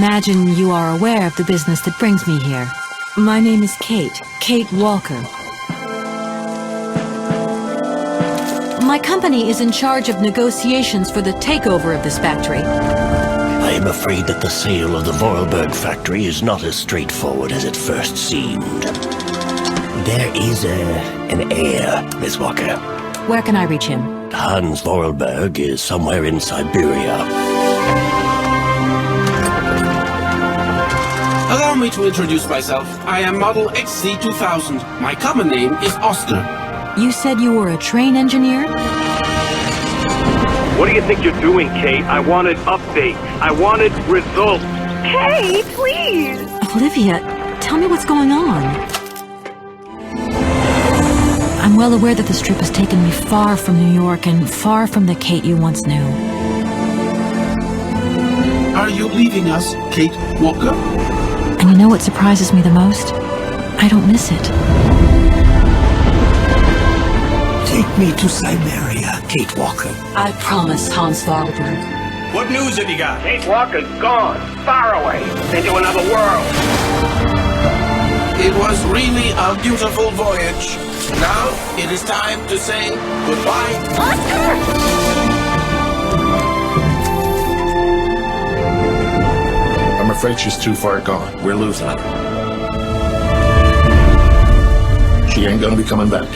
imagine you are aware of the business that brings me here. My name is Kate Walker. My company is in charge of negotiations for the takeover of this factory. I am afraid that the sale of the Vorarlberg factory is not as straightforward as it first seemed. There is an heir, Miss Walker. Where can I reach him? Hans Vorarlberg is somewhere in Syberia. Allow me to introduce myself. I am Model XC2000. My common name is Oscar. You said you were a train engineer? What do you think you're doing, Kate? I wanted updates. I wanted results. Kate, please! Olivia, tell me what's going on. I'm well aware that this trip has taken me far from New York and far from the Kate you once knew. Are you leaving us, Kate Walker? And you know what surprises me the most? I don't miss it. Take me to Syberia, Kate Walker. I promise, Hans Vorarlberg. What news have you got? Kate Walker's gone, far away, into another world. It was really a beautiful voyage. Now it is time to say goodbye. Oscar! I'm afraid she's too far gone. We're losing her. She ain't gonna be coming back.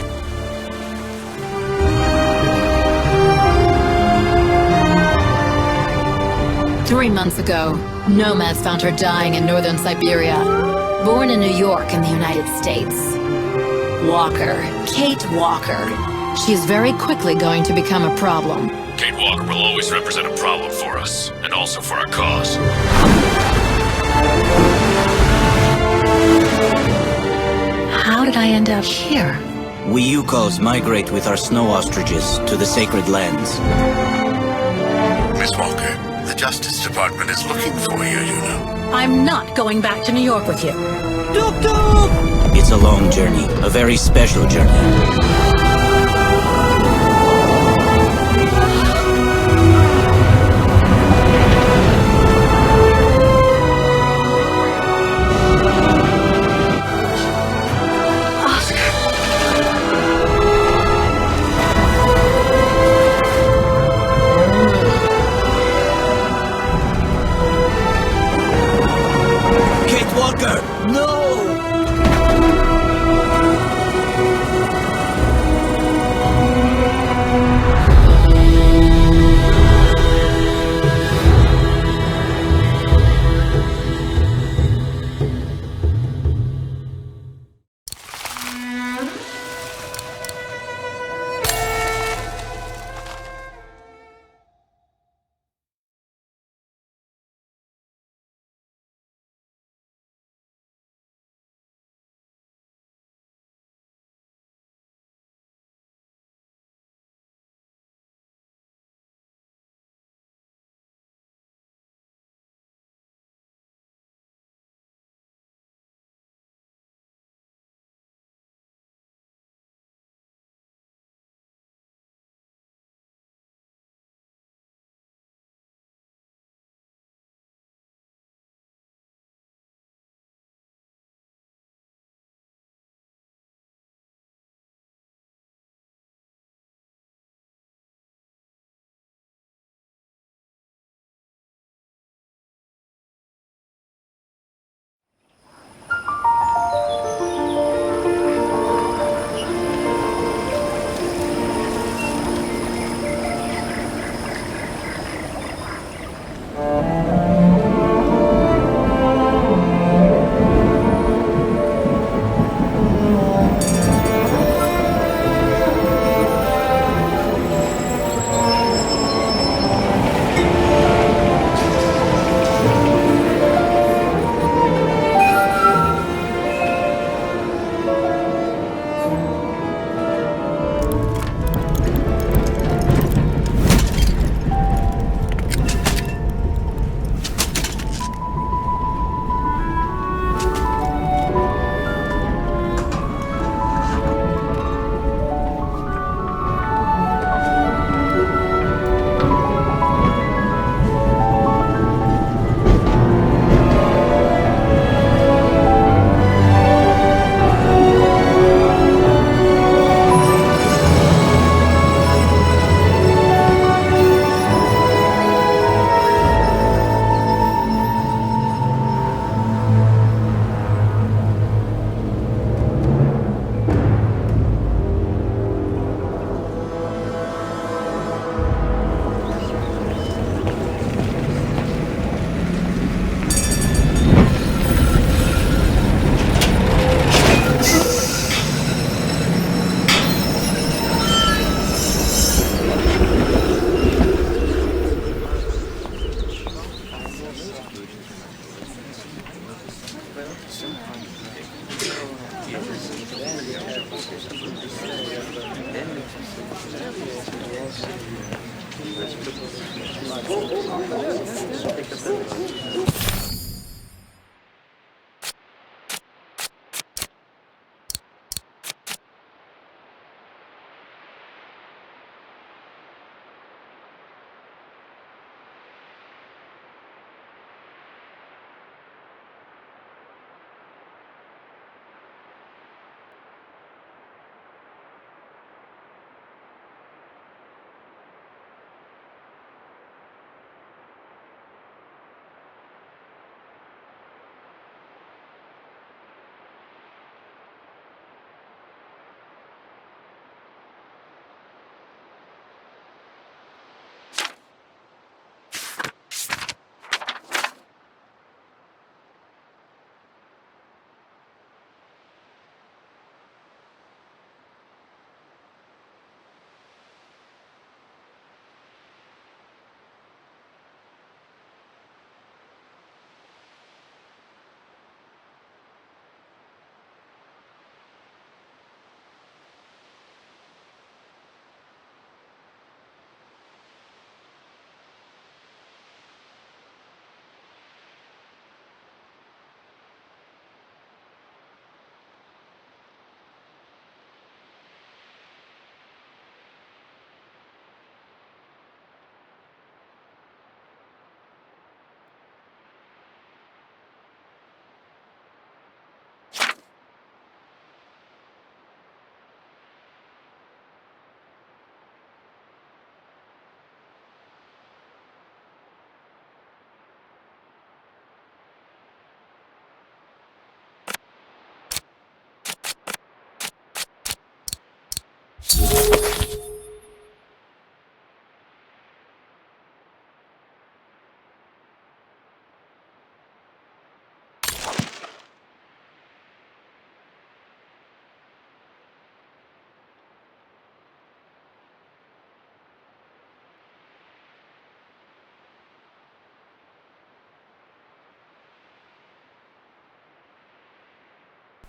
Three months ago, nomads found her dying in northern Syberia. Born in New York in the United States. Walker. Kate Walker. She is very quickly going to become a problem. Kate Walker will always represent a problem for us, and also for our cause. How did I end up here? We Yukos migrate with our snow ostriches to the sacred lands. Miss Walker, the Justice Department is looking for you, you know. I'm not going back to New York with you. It's a long journey, a very special journey.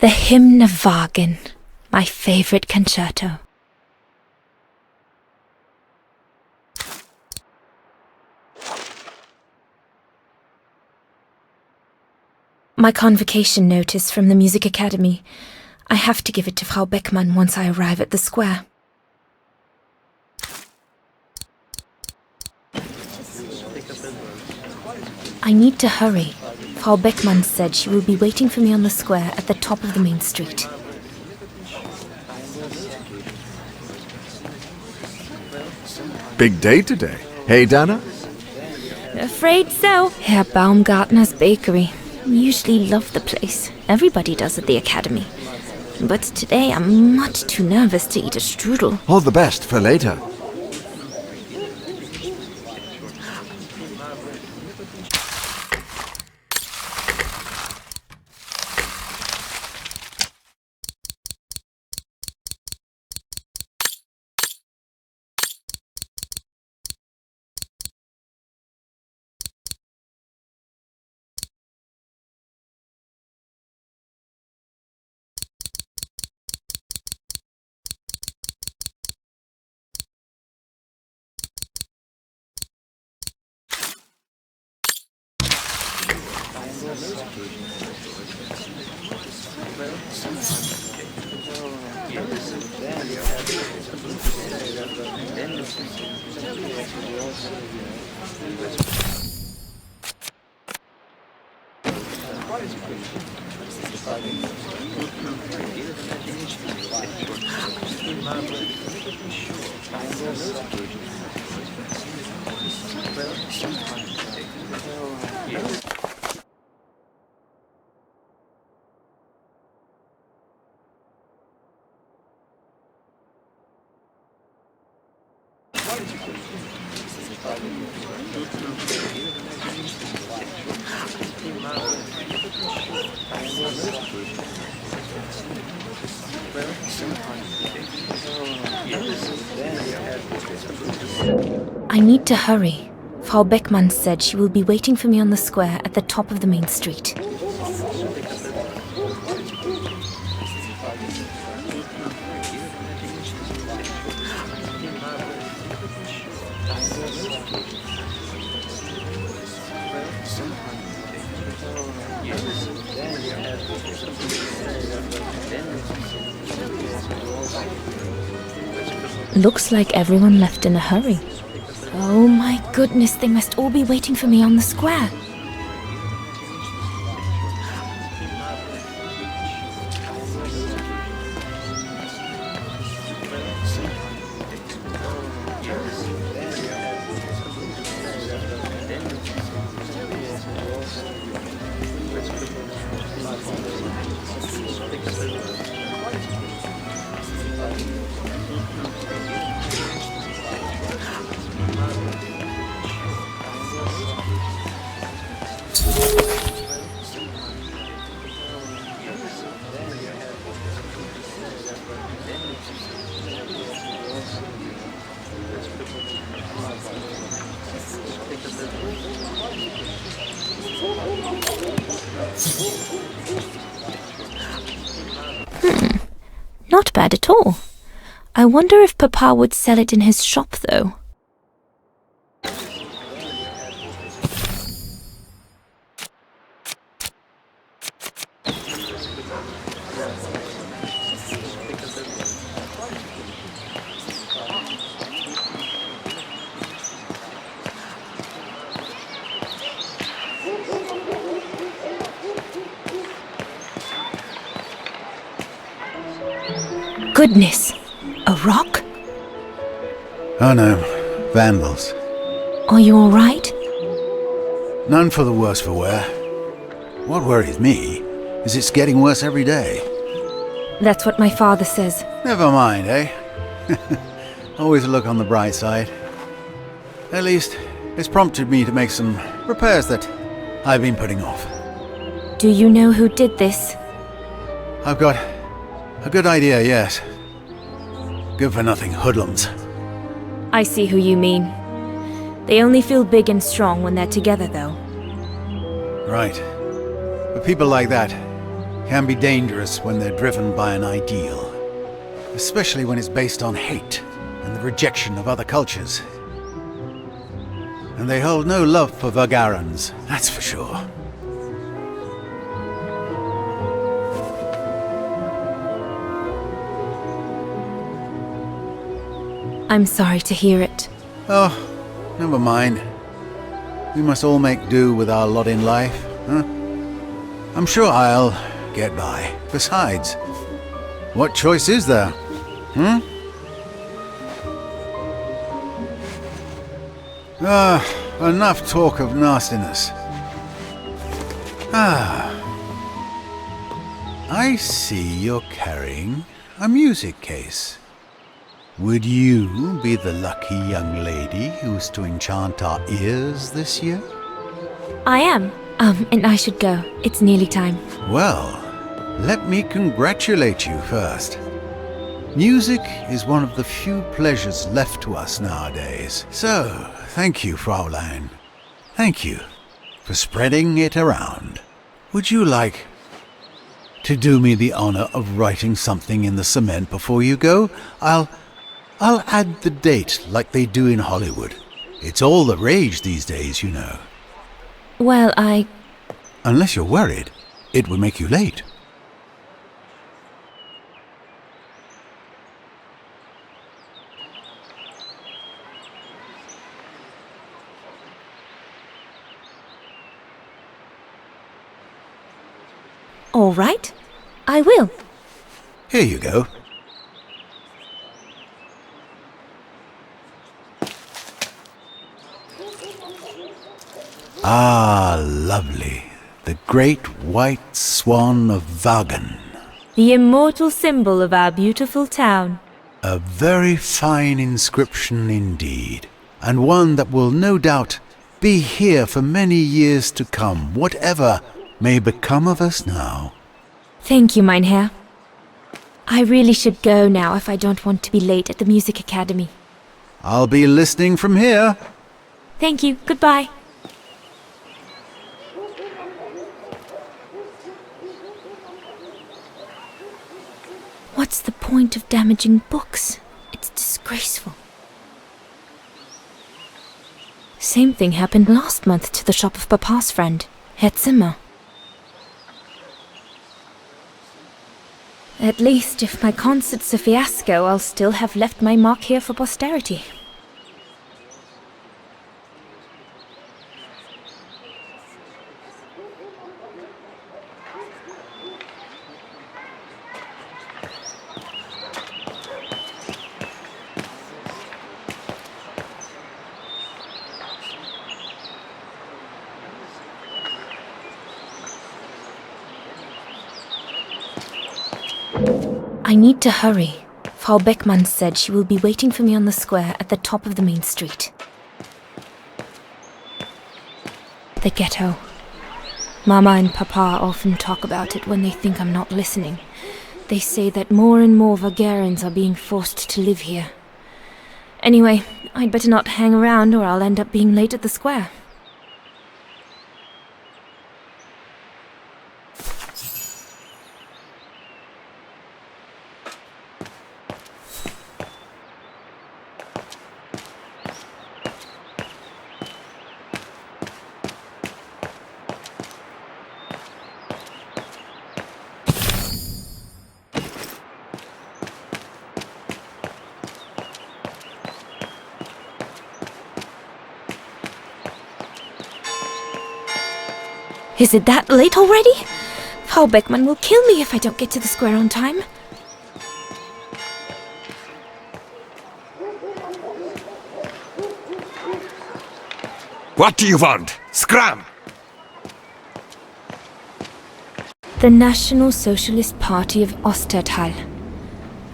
The Hymn of Wagen, my favorite concerto. My convocation notice from the Music Academy. I have to give it to Frau Beckmann once I arrive at the square. I need to hurry. Frau Beckmann said she will be waiting for me on the square at the top of the main street. Big day today. Hey, Dana? Afraid so. Herr Baumgartner's bakery. Usually love the place. Everybody does at the academy. But today I'm much too nervous to eat a strudel. All the best for later. I need to hurry. Frau Beckmann said she will be waiting for me on the square at the top of the main street. Looks like everyone left in a hurry. Oh my goodness, they must all be waiting for me on the square. Not bad at all. I wonder if Papa would sell it in his shop, though. Goodness! A rock? Oh no, vandals. Are you all right? None for the worse for wear. What worries me is it's getting worse every day. That's what my father says. Never mind, eh? Always look on the bright side. At least, it's prompted me to make some repairs that I've been putting off. Do you know who did this? I've got a good idea, yes. Good-for-nothing hoodlums. I see who you mean. They only feel big and strong when they're together, though. Right. But people like that can be dangerous when they're driven by an ideal. Especially when it's based on hate and the rejection of other cultures. And they hold no love for Vagarans, that's for sure. I'm sorry to hear it. Oh, never mind. We must all make do with our lot in life, huh? I'm sure I'll get by. Besides, what choice is there? Enough talk of nastiness. I see you're carrying a music case. Would you be the lucky young lady who's to enchant our ears this year? I am. And I should go. It's nearly time. Well, let me congratulate you first. Music is one of the few pleasures left to us nowadays. So, thank you, Fraulein. Thank you for spreading it around. Would you like to do me the honor of writing something in the cement before you go? I'll add the date like they do in Hollywood. It's all the rage these days, you know. Well, Unless you're worried, it would make you late. All right. I will. Here you go. Ah, lovely. The great white swan of Vagan. The immortal symbol of our beautiful town. A very fine inscription indeed, and one that will no doubt be here for many years to come, whatever may become of us now. Thank you, mein Herr. I really should go now if I don't want to be late at the Music Academy. I'll be listening from here. Thank you. Goodbye. What's the point of damaging books? It's disgraceful. Same thing happened last month to the shop of Papa's friend, Herr Zimmer. At least, if my concert's a fiasco, I'll still have left my mark here for posterity. I need to hurry. Frau Beckmann said she will be waiting for me on the square at the top of the main street. The ghetto. Mama and Papa often talk about it when they think I'm not listening. They say that more and more Vagarans are being forced to live here. Anyway, I'd better not hang around or I'll end up being late at the square. Is it that late already? Frau Beckmann will kill me if I don't get to the square on time. What do you want? Scram! The National Socialist Party of Ostertal.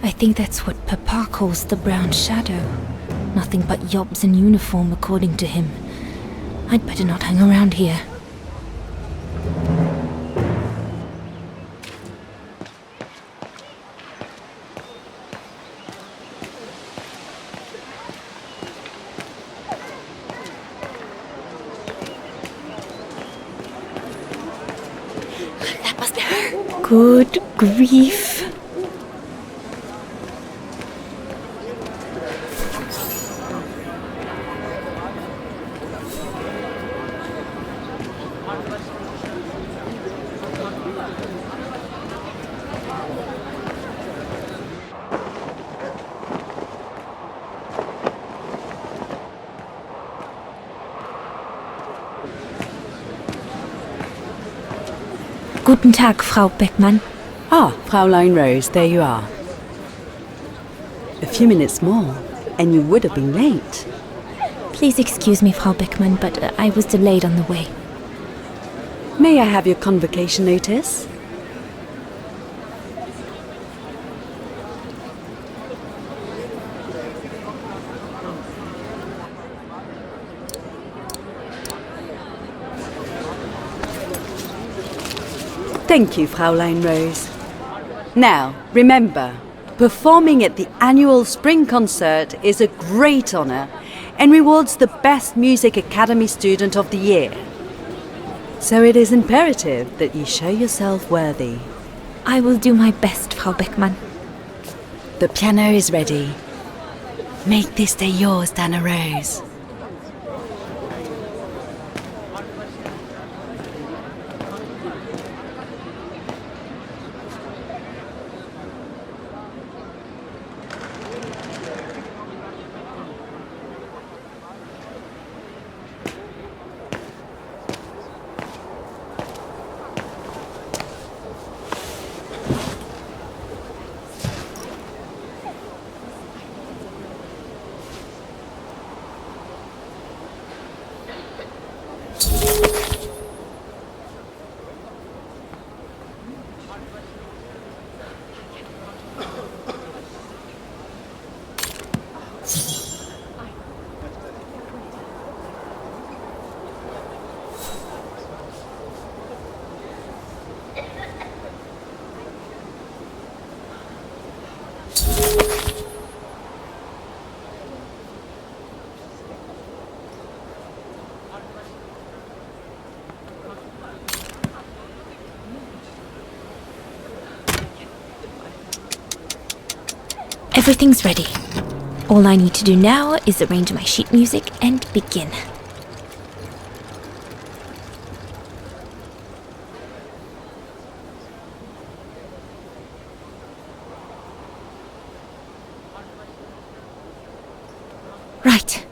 I think that's what Papa calls the brown shadow. Nothing but yobs in uniform, according to him. I'd better not hang around here. Good grief. Guten Tag, Frau Beckmann. Ah, Fräulein Rose, there you are. A few minutes more, and you would have been late. Please excuse me, Frau Beckmann, but I was delayed on the way. May I have your convocation notice? Thank you, Fräulein Rose. Now, remember, performing at the annual spring concert is a great honor and rewards the best Music Academy student of the year. So it is imperative that you show yourself worthy. I will do my best, Frau Beckmann. The piano is ready. Make this day yours, Dana Rose. Everything's ready. All I need to do now is arrange my sheet music and begin. Right.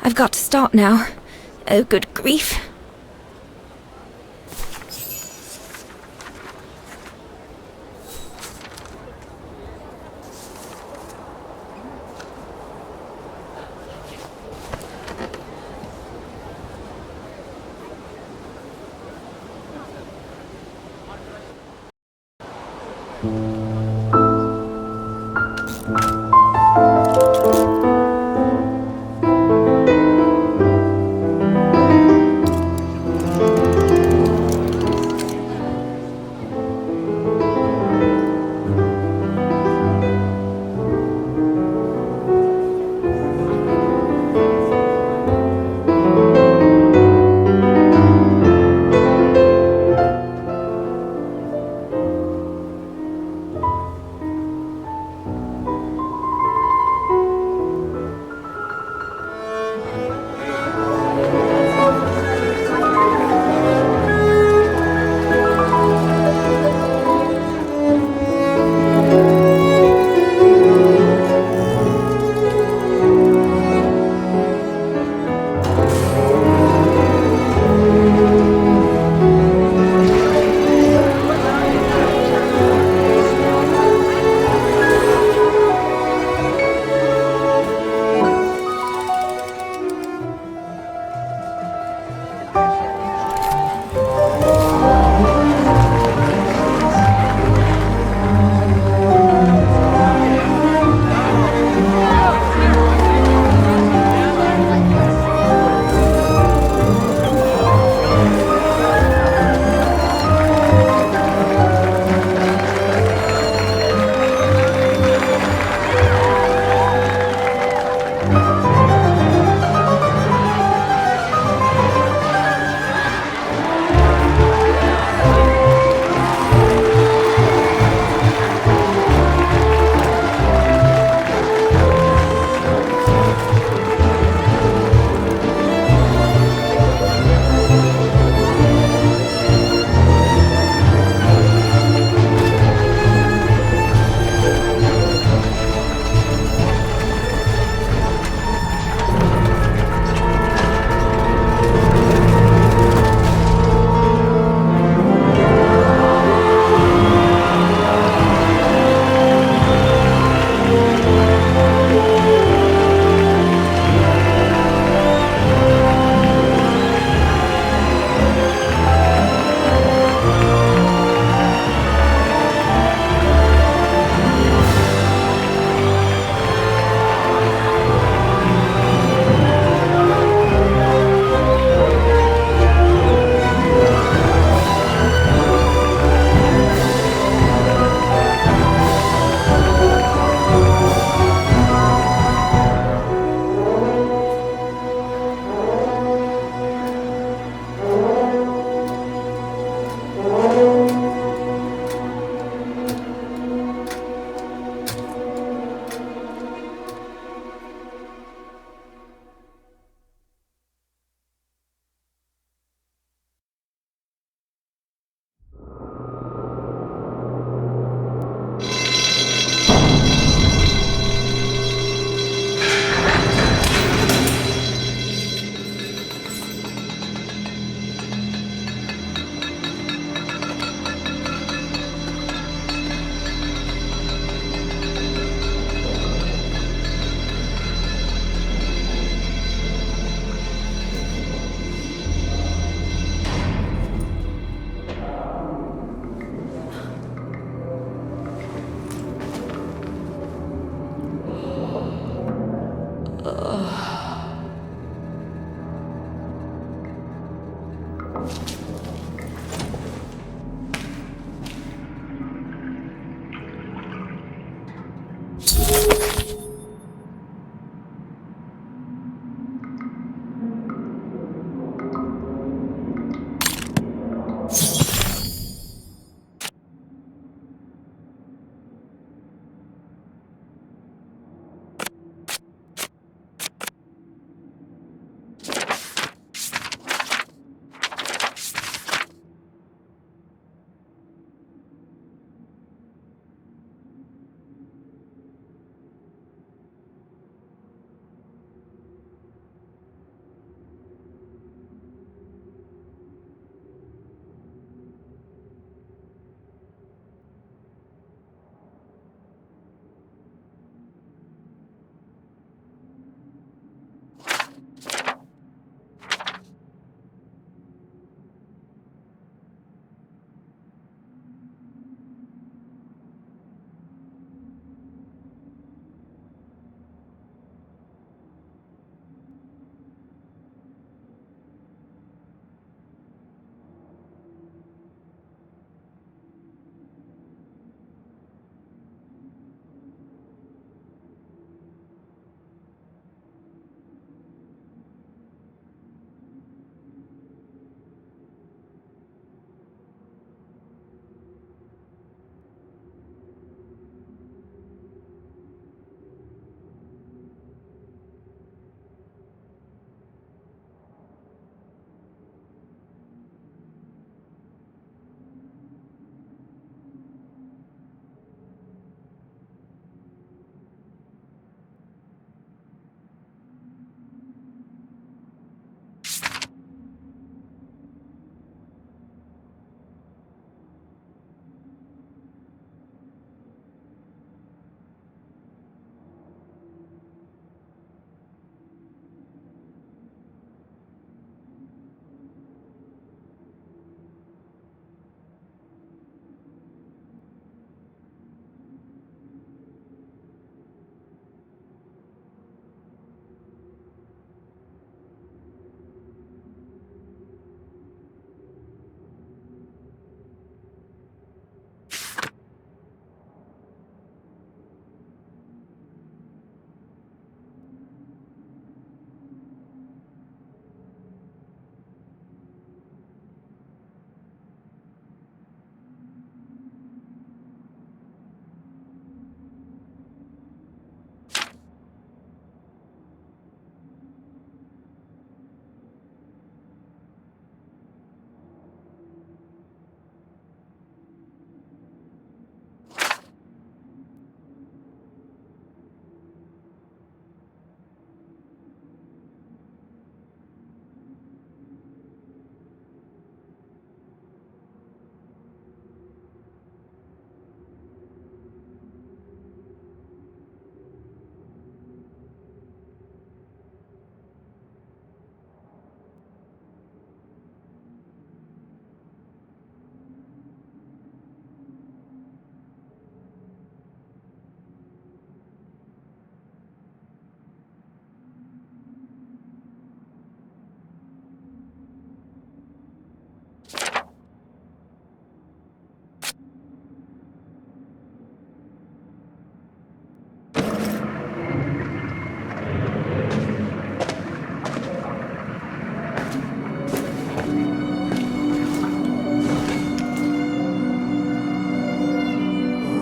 I've got to start now. Oh, good grief.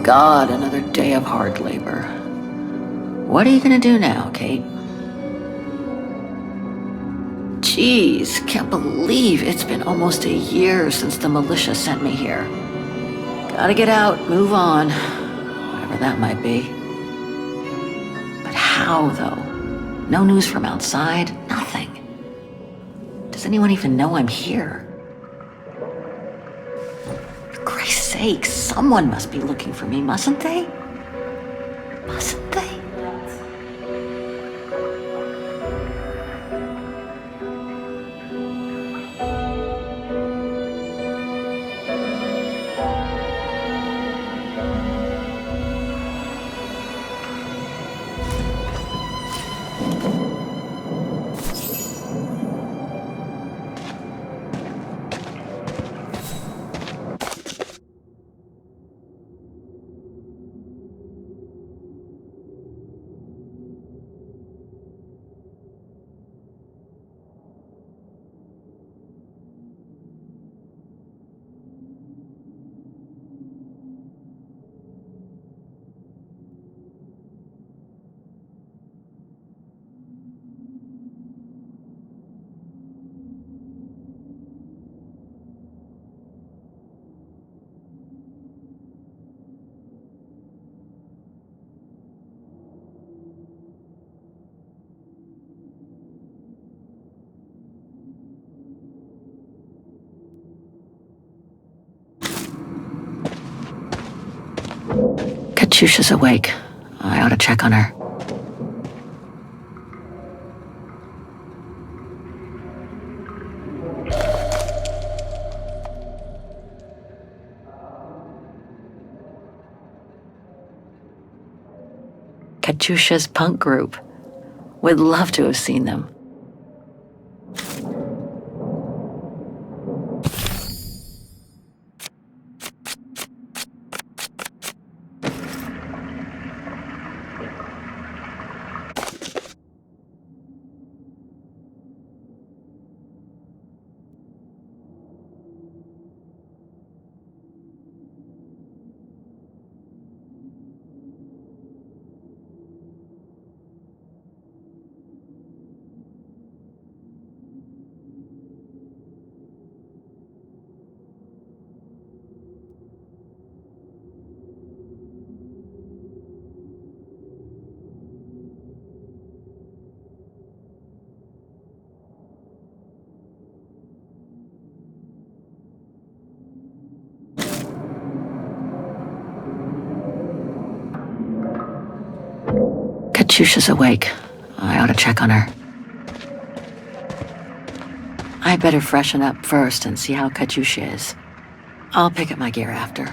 God, another day of hard labor. What are you gonna do now, Kate? Jeez, can't believe it's been almost a year since the militia sent me here. Gotta get out, move on, whatever that might be. But how, though? No news from outside, nothing. Does anyone even know I'm here? For Christ's sake, someone must be looking for me, mustn't they? Mustn't they? Katyusha's awake. I ought to check on her. Katyusha's punk group. Would love to have seen them. Katyusha's awake. I ought to check on her. I better freshen up first and see how Katyusha is. I'll pick up my gear after.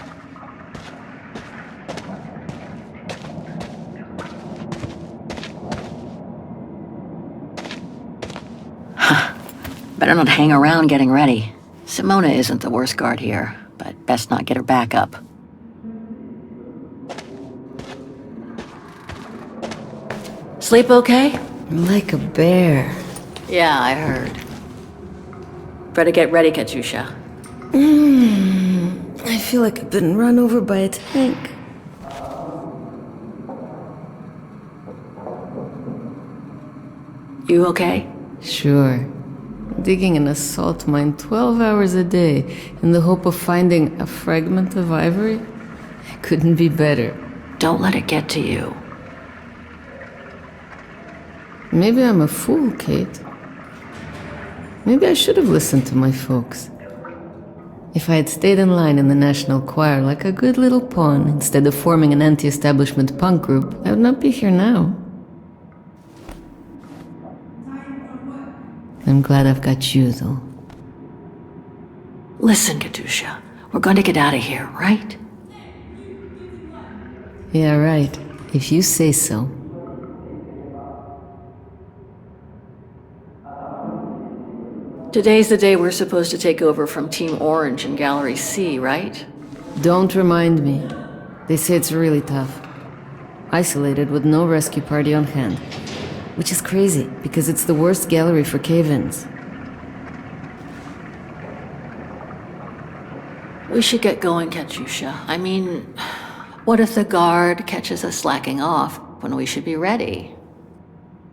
Better not hang around getting ready. Simona isn't the worst guard here, but best not get her back up. Sleep okay? Like a bear. Yeah, I heard. Better get ready, Katyusha. I feel like I've been run over by a tank. You okay? Sure. Digging an assault mine 12 hours a day in the hope of finding a fragment of ivory? Couldn't be better. Don't let it get to you. Maybe I'm a fool, Kate. Maybe I should have listened to my folks. If I had stayed in line in the National Choir like a good little pawn instead of forming an anti-establishment punk group, I would not be here now. I'm glad I've got you, though. Listen, Katyusha. We're going to get out of here, right? Yeah, right. If you say so. Today's the day we're supposed to take over from Team Orange in Gallery C, right? Don't remind me. They say it's really tough. Isolated with no rescue party on hand. Which is crazy, because it's the worst gallery for cave-ins. We should get going, Katyusha. I mean, What if the guard catches us slacking off when we should be ready?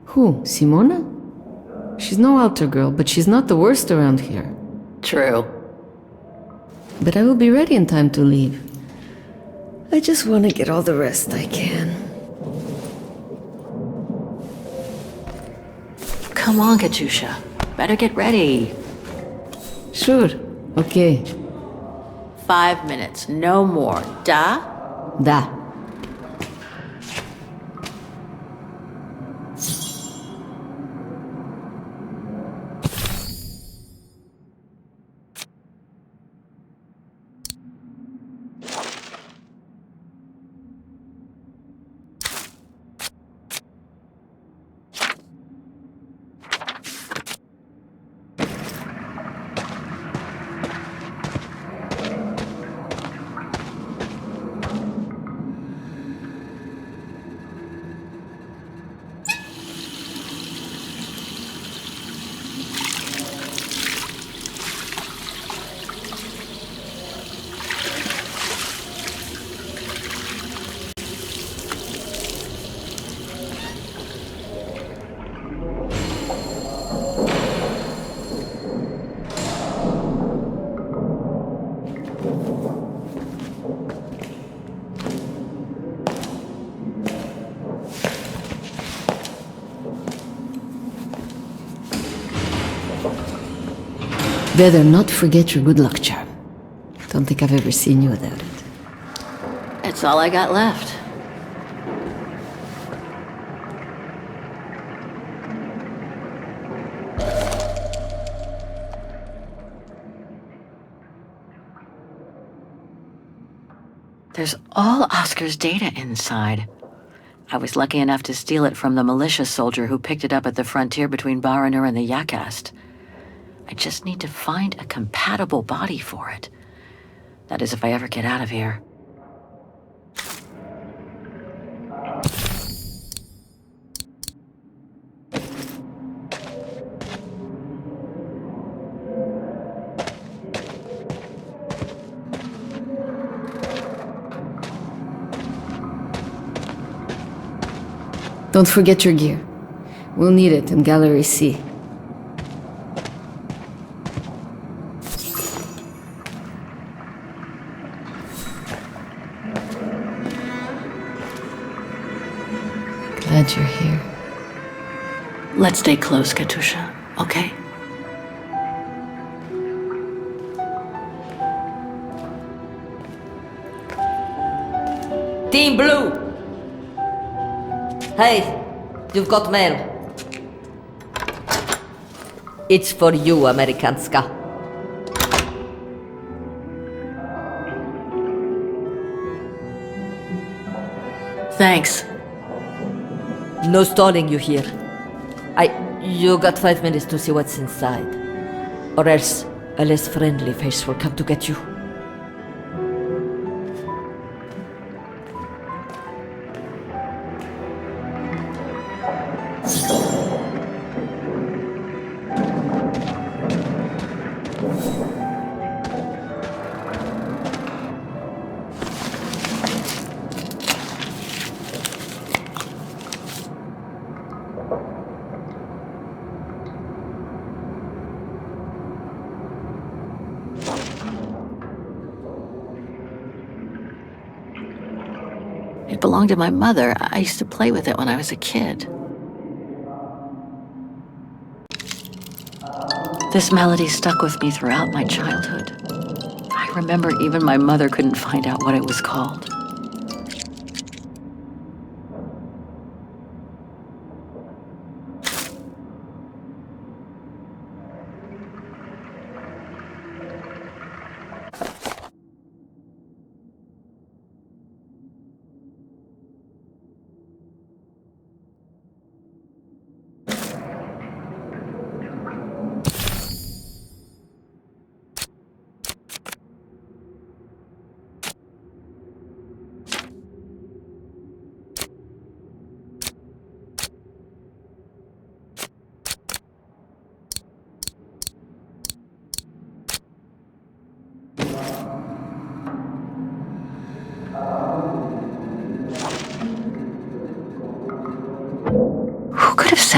Who, Simona? She's no altar girl, but she's not the worst around here. True. But I will be ready in time to leave. I just want to get all the rest I can. Come on, Katusha. Better get ready. Sure. Okay. 5 minutes, no more. Da? Da. Better not forget your good luck charm. Don't think I've ever seen you without it. It's all I got left. There's all Oscar's data inside. I was lucky enough to steal it from the militia soldier who picked it up at the frontier between Baranur and the Yakast. I just need to find a compatible body for it. That is, if I ever get out of here. Don't forget your gear. We'll need it in Gallery C. Glad you're here. Let's stay close, Katusha, okay? Team Blue! Hey, you've got mail. It's for you, Amerikanska. Thanks. No stalling you here. You got 5 minutes to see what's inside. Or else a less friendly face will come to get you. It belonged to my mother. I used to play with it when I was a kid. This melody stuck with me throughout my childhood. I remember even my mother couldn't find out what it was called.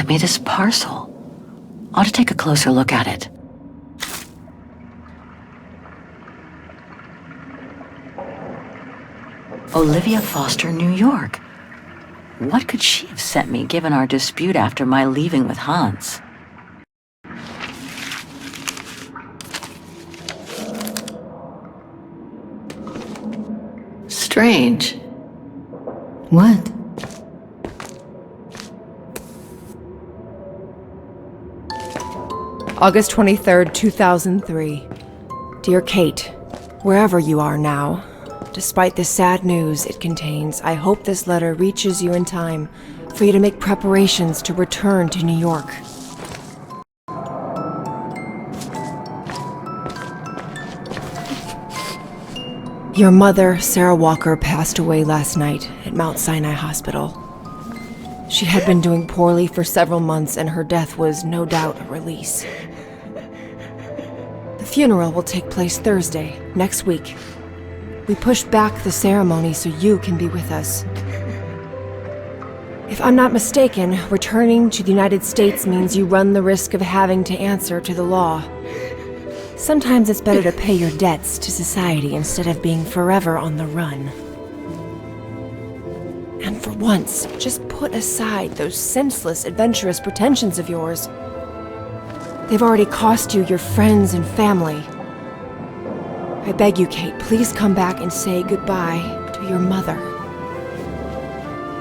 me this parcel. Ought to take a closer look at it. Olivia Foster, New York. What could she have sent me given our dispute after my leaving with Hans? Strange. What? August 23rd, 2003. Dear Kate, wherever you are now, despite the sad news it contains, I hope this letter reaches you in time for you to make preparations to return to New York. Your mother, Sarah Walker, passed away last night at Mount Sinai Hospital. She had been doing poorly for several months, and her death was no doubt a release. The funeral will take place Thursday, next week. We pushed back the ceremony so you can be with us. If I'm not mistaken, returning to the United States means you run the risk of having to answer to the law. Sometimes it's better to pay your debts to society instead of being forever on the run. And for once, just put aside those senseless, adventurous pretensions of yours. They've already cost you your friends and family. I beg you, Kate, please come back and say goodbye to your mother.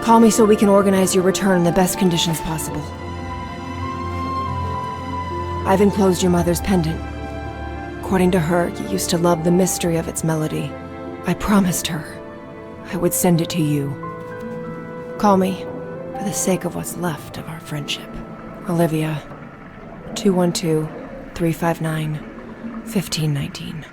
Call me so we can organize your return in the best conditions possible. I've enclosed your mother's pendant. According to her, you used to love the mystery of its melody. I promised her I would send it to you. Call me for the sake of what's left of our friendship. Olivia, 212-359-1519.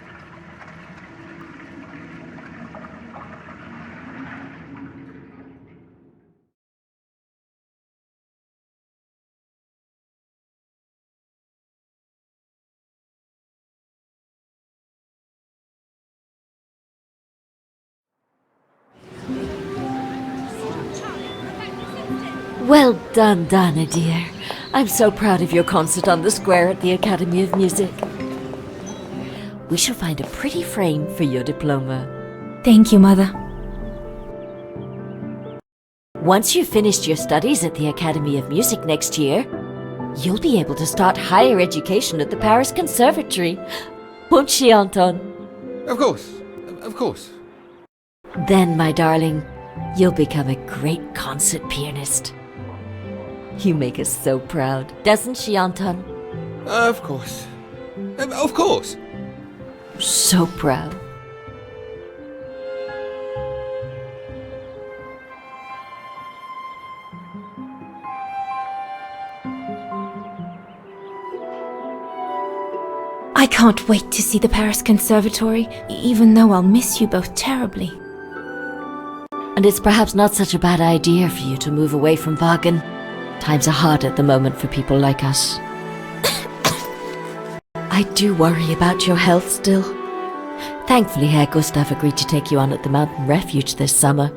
Well done, Donna, dear. I'm so proud of your concert on the square at the Academy of Music. We shall find a pretty frame for your diploma. Thank you, Mother. Once you've finished your studies at the Academy of Music next year, you'll be able to start higher education at the Paris Conservatory. Won't she, Anton? Of course. Of course. Then, my darling, you'll become a great concert pianist. You make us so proud, doesn't she, Anton? Of course. Of course. So proud. I can't wait to see the Paris Conservatory, even though I'll miss you both terribly. And it's perhaps not such a bad idea for you to move away from Wagen. Times are hard at the moment for people like us. I do worry about your health still. Thankfully, Herr Gustav agreed to take you on at the mountain refuge this summer.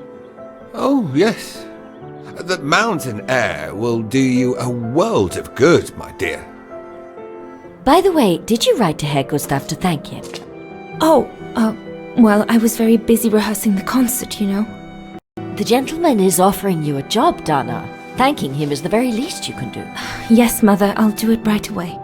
Oh, yes. The mountain air will do you a world of good, my dear. By the way, did you write to Herr Gustav to thank him? Well, I was very busy rehearsing the concert, you know. The gentleman is offering you a job, Donna. Thanking him is the very least you can do. Yes, Mother, I'll do it right away.